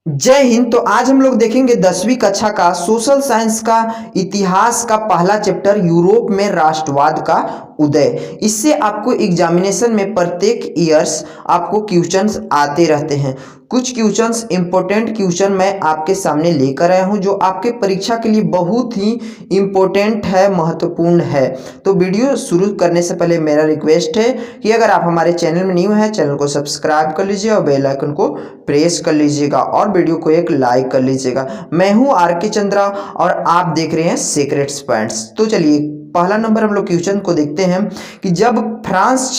जय हिंद। तो आज हम लोग देखेंगे 10वीं कक्षा का सोशल साइंस का इतिहास का पहला चैप्टर यूरोप में राष्ट्रवाद का उदय। इससे आपको एग्जामिनेशन में प्रत्येक ईयर्स आपको क्वेश्चंस आते रहते हैं। कुछ क्वेश्चंस इंपॉर्टेंट क्वेश्चन मैं आपके सामने लेकर आया हूं जो आपके परीक्षा के लिए बहुत ही इंपॉर्टेंट है, महत्वपूर्ण है। तो वीडियो शुरू करने से पहले मेरा रिक्वेस्ट है कि अगर आप हमारे चैनल में न्यू है, चैनल को सब्सक्राइब कर लीजिए और बेल आइकन को प्रेस कर लीजिएगा और वीडियो को एक लाइक कर लीजिएगा। मैं हूं आर.के. चंद्रा और आप देख रहे हैं सीक्रेट्स पॉइंट्स। तो चलिए पहला नंबर हम लोग क्वेश्चन को देखते हैं कि जब फ्रांस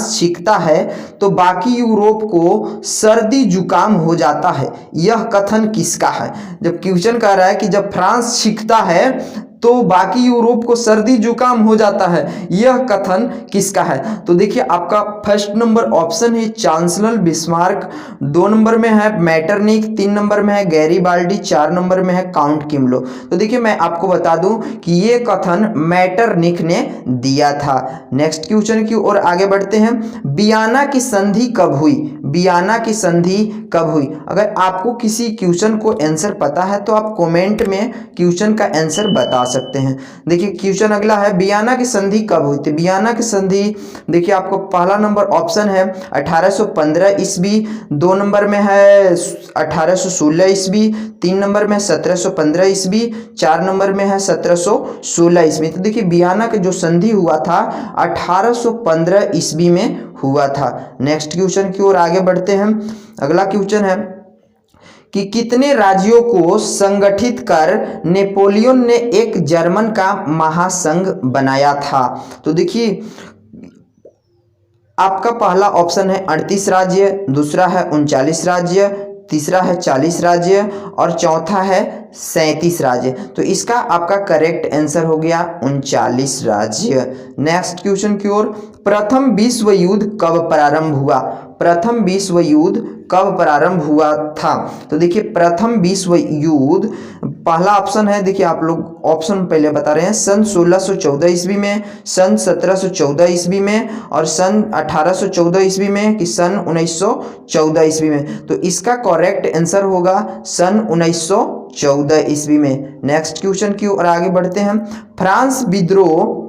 छींकता है तो बाकी यूरोप को सर्दी जुकाम हो जाता है, यह कथन किसका है। जब क्वेश्चन कह रहा है कि जब फ्रांस छींकता है तो बाकी यूरोप को सर्दी जुकाम हो जाता है, यह कथन किसका है। तो देखिए आपका फर्स्ट नंबर ऑप्शन है चांसलर बिस्मार्क, 2 नंबर में है मैटरनिक, 3 नंबर में है गैरीबाल्डी, 4 नंबर में है काउंट किमलो। तो देखिए मैं आपको बता दूं कि ये कथन मैटरनिक ने दिया था। नेक्स्ट क्वेश्चन की ओर आगे बढ़ते हैं। वियना की संधि कब हुई? वियना की संधि कब हुई? अगर आपको किसी क्वेश्चन को आंसर पता है तो आप कमेंट में क्वेश्चन का आंसर बता सकते हैं। देखिए क्वेश्चन अगला है वियना की संधि कब हुई थी। वियना की संधि देखिए आपको पहला नंबर ऑप्शन है 1815 ईस्वी, 2 नंबर में है 1816 ईस्वी, 3 नंबर में 1715 ईस्वी, 4 नंबर में है 1716 ईस्वी। तो देखिए वियना का जो संधि हुआ था 1815 ईस्वी में हुआ था। नेक्स्ट क्वेश्चन की ओर आगे बढ़ते हैं। अगला क्वेश्चन है कि कितने राज्यों को संगठित कर नेपोलियन ने एक जर्मन का महासंघ बनाया था। तो देखिए आपका पहला ऑप्शन है 38 राज्य, दूसरा है 39 राज्य, तीसरा है 40 राज्य और चौथा है 37 राज्य। तो इसका आपका करेक्ट आंसर हो गया 39 राज्य। नेक्स्ट क्वेश्चन की ओर, प्रथम विश्व युद्ध कब प्रारंभ हुआ? प्रथम विश्व युद्ध कब प्रारंभ हुआ था? तो देखिए प्रथम विश्व युद्ध पहला ऑप्शन है, देखिए आप लोग ऑप्शन पहले बता रहे हैं, सन 1614 ईस्वी में, सन 1714 ईस्वी में और सन 1814 ईस्वी में कि सन 1914 ईस्वी में। तो इसका करेक्ट आंसर होगा सन 1914 ईस्वी में। नेक्स्ट क्वेश्चन की ओर आगे बढ़ते हैं। फ्रांस विद्रोह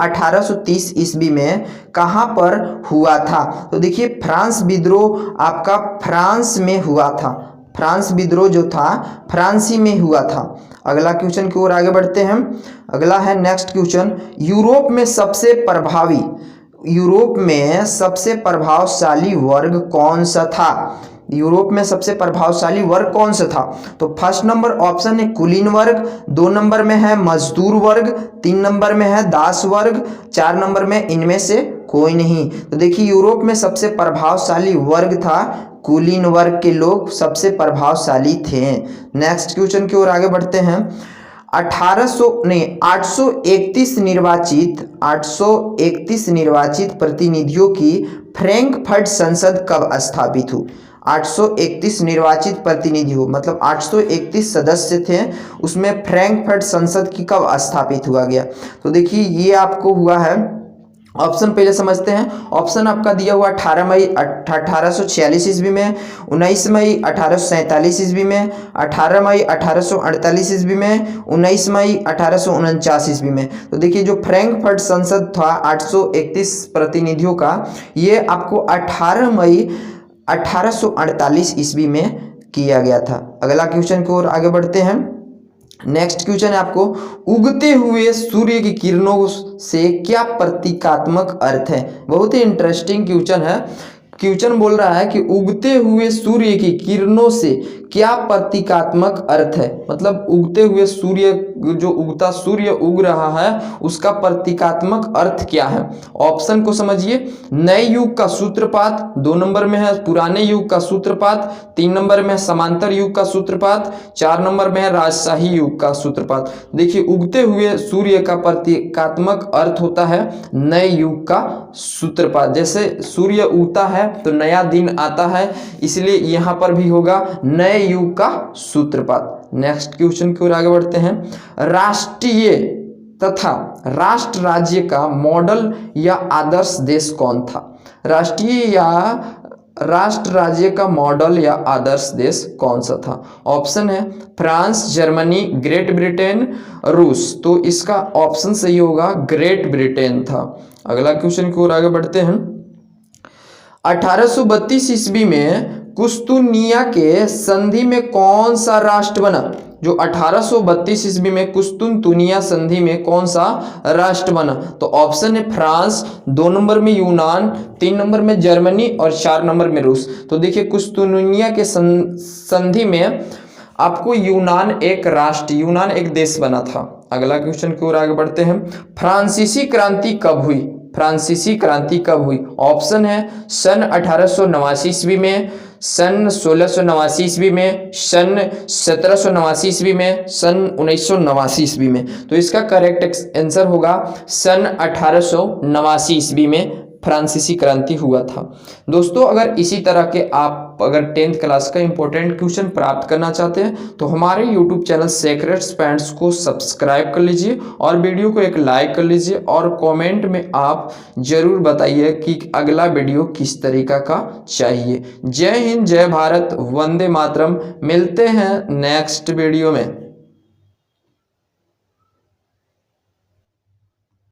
1830 ईस्वी में कहां पर हुआ था? तो देखिए फ्रांस विद्रोह आपका फ्रांस में हुआ था। फ्रांस विद्रोह जो था फ्रांसी में हुआ था। अगला क्वेश्चन की ओर आगे बढ़ते हैं। अगला है नेक्स्ट क्वेश्चन, यूरोप में सबसे प्रभावशाली वर्ग कौन सा था? यूरोप में सबसे प्रभावशाली वर्ग कौन सा था? तो फर्स्ट नंबर ऑप्शन है कुलीन वर्ग, 2 नंबर में है मजदूर वर्ग, 3 नंबर में है दास वर्ग, 4 नंबर में इनमें से कोई नहीं। तो देखिए यूरोप में सबसे प्रभावशाली वर्ग था कुलीन वर्ग के लोग सबसे प्रभावशाली थे। नेक्स्ट क्वेश्चन की ओर आगे बढ़ते हैं। 831 निर्वाचित प्रतिनिधियों की फ्रैंकफर्ट संसद कब स्थापित हुई? 831 निर्वाचित प्रतिनिधि हो मतलब 831 सदस्य थे, उसमें फ्रैंकफर्ट संसद की कब स्थापित हुआ गया? तो देखिए ये आपको हुआ है, ऑप्शन पहले समझते हैं। ऑप्शन आपका दिया हुआ 18 मई 1846 ईस्वी में, 19 मई 1847 ईस्वी में, 18 मई 1848 ईस्वी में, 19 मई 1849 ईस्वी में। तो देखिए जो फ्रैंकफर्ट संसद था 831 प्रतिनिधियों का, ये आपको 18 मई 1848 ईस्वी में किया गया था। अगला क्वेश्चन की ओर आगे बढ़ते हैं। नेक्स्ट क्वेश्चन है आपको, उगते हुए सूर्य की किरणों से क्या प्रतीकात्मक अर्थ है? बहुत ही इंटरेस्टिंग क्वेश्चन है। क्वेश्चन बोल रहा है कि उगते हुए सूर्य की किरणों से क्या प्रतीकात्मक अर्थ है, मतलब उगते हुए सूर्य, जो उगता सूर्य उग रहा है उसका प्रतीकात्मक अर्थ क्या है? ऑप्शन को समझिए। नए युग का सूत्रपात, 2 नंबर में है पुराने युग का सूत्रपात, 3 नंबर में है समांतर युग का सूत्रपात, 4 नंबर में है राजशाही युग का सूत्रपात। देखिए उगते हुए सूर्य का प्रतीकात्मक अर्थ होता है नए युग का सूत्रपात। जैसे सूर्य उगता है तो नया दिन आता है, इसलिए यहाँ पर भी होगा नए युग का सूत्रपात। नेक्स्ट क्वेश्चन की ओर आगे बढ़ते हैं। राष्ट्रीय तथा राष्ट्र राज्य का मॉडल या आदर्श देश कौन था? राष्ट्रीय या राष्ट्र राज्य का मॉडल या आदर्श देश कौन सा था? ऑप्शन है फ्रांस, जर्मनी, ग्रेट ब्रिटेन, रूस। तो इसका ऑप्शन सही होगा ग्रेट ब्रिटेन था। अगला क्वेश्चन की ओर आगे बढ़ते हैं। 1832 ईस्वी में कुस्तुनिया के संधि में कौन सा राष्ट्र बना? जो 1832 ईस्वी में कुस्तुनतुनिया संधि में कौन सा राष्ट्र बना? तो ऑप्शन है फ्रांस, 2 नंबर में यूनान, 3 नंबर में जर्मनी और 4 नंबर में रूस। तो देखिए कुस्तुनिया के संधि में आपको यूनान एक देश बना था। अगला क्वेश्चन की ओर आगे बढ़ते हैं। फ्रांसीसी क्रांति कब हुई? फ्रांसीसी क्रांति कब हुई? ऑप्शन है सन 1889 ईस्वी में, सन 1689 ईस्वी में, सन 1789 ईस्वी में, सन 1989 ईस्वी में। तो इसका करेक्ट आंसर होगा सन 1889 ईस्वी में फ्रांसीसी क्रांति हुआ था। दोस्तों अगर इसी तरह के आप अगर 10th क्लास का इंपॉर्टेंट क्वेश्चन प्राप्त करना चाहते हैं तो हमारे YouTube चैनल सेक्रेड स्टैंड्स को सब्सक्राइब कर लीजिए और वीडियो को एक लाइक कर लीजिए और कमेंट में आप जरूर बताइए कि अगला वीडियो किस तरीका का चाहिए। जय हिंद, जय भारत, वंदे मातरम। मिलते हैं नेक्स्ट वीडियो में।